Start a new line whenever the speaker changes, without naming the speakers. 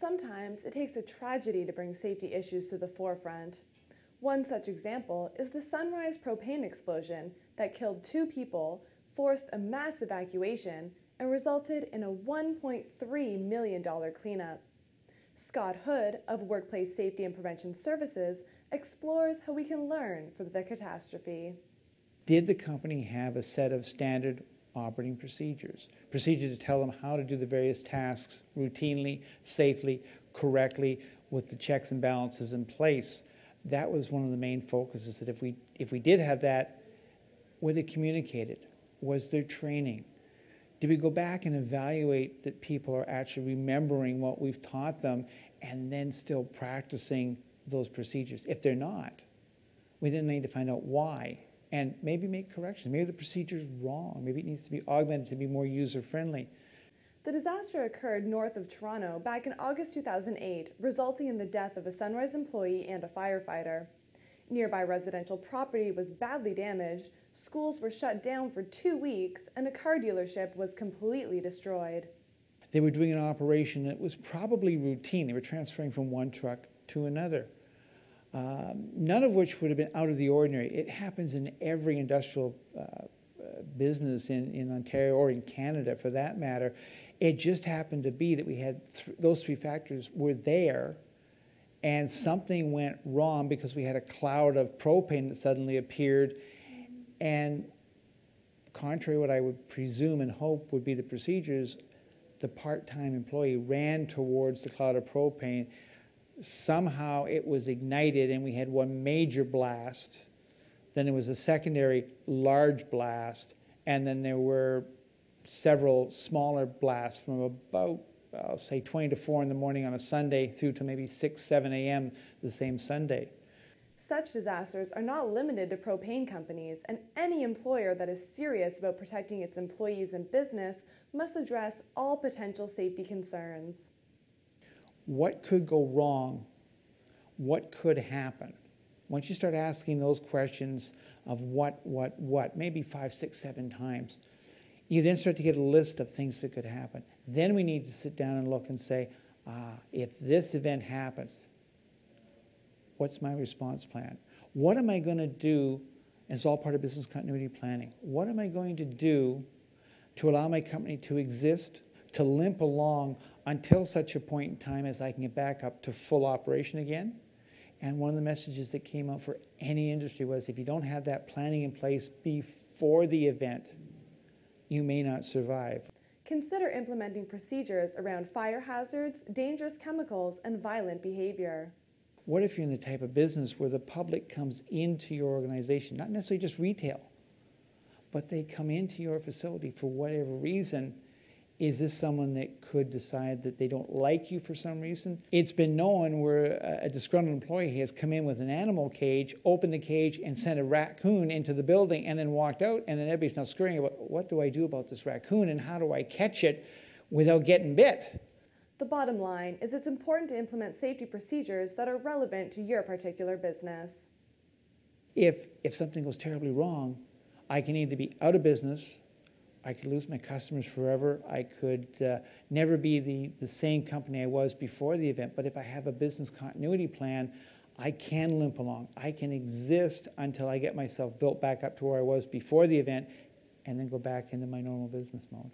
Sometimes it takes a tragedy to bring safety issues to the forefront. One such example is the Sunrise Propane explosion that killed 2 people, forced a mass evacuation, and resulted in a $1.3 million cleanup. Scott Hood of Workplace Safety and Prevention Services explores how we can learn from the catastrophe.
Did the company have a set of standard operating procedures to tell them how to do the various tasks routinely, safely, correctly, with the checks and balances in place? That was one of the main focuses, that if we did have that, were they communicated? Was there training? Did we go back and evaluate that people are actually remembering what we've taught them and then still practicing those procedures? If they're not, we then need to find out why and maybe make corrections. Maybe the procedure is wrong. Maybe it needs to be augmented to be more user-friendly.
The disaster occurred north of Toronto back in August 2008, resulting in the death of a Sunrise employee and a firefighter. Nearby residential property was badly damaged, schools were shut down for 2 weeks, and a car dealership was completely destroyed.
They were doing an operation that was probably routine. They were transferring from one truck to another. None of which would have been out of the ordinary. It happens in every industrial business in Ontario or in Canada for that matter. It just happened to be that we had those three factors were there, and something went wrong because we had a cloud of propane that suddenly appeared, and contrary to what I would presume and hope would be the procedures, the part-time employee ran towards the cloud of propane. Somehow it was ignited and we had one major blast. Then there was a secondary large blast, and then there were several smaller blasts from about, I'll say 20 to 4 in the morning on a Sunday through to maybe 6, 7 a.m. the same Sunday.
Such disasters are not limited to propane companies, and any employer that is serious about protecting its employees and business must address all potential safety concerns.
What could go wrong? What could happen? Once you start asking those questions of what, maybe 5, 6, 7 times, you then start to get a list of things that could happen. Then we need to sit down and look and say, if this event happens, what's my response plan? What am I going to do? And it's all part of business continuity planning. What am I going to do to allow my company to exist, to limp along until such a point in time as I can get back up to full operation again? And one of the messages that came out for any industry was, if you don't have that planning in place before the event, you may not survive.
Consider implementing procedures around fire hazards, dangerous chemicals, and violent behavior.
What if you're in the type of business where the public comes into your organization, not necessarily just retail, but they come into your facility for whatever reason? Is this someone that could decide that they don't like you for some reason? It's been known where a disgruntled employee has come in with an animal cage, opened the cage, and sent a raccoon into the building and then walked out, and then everybody's now scurrying about, what do I do about this raccoon and how do I catch it without getting bit?
The bottom line is it's important to implement safety procedures that are relevant to your particular business.
If something goes terribly wrong, I can either be out of business, I could lose my customers forever, I could never be the same company I was before the event. But if I have a business continuity plan, I can limp along. I can exist until I get myself built back up to where I was before the event and then go back into my normal business mode.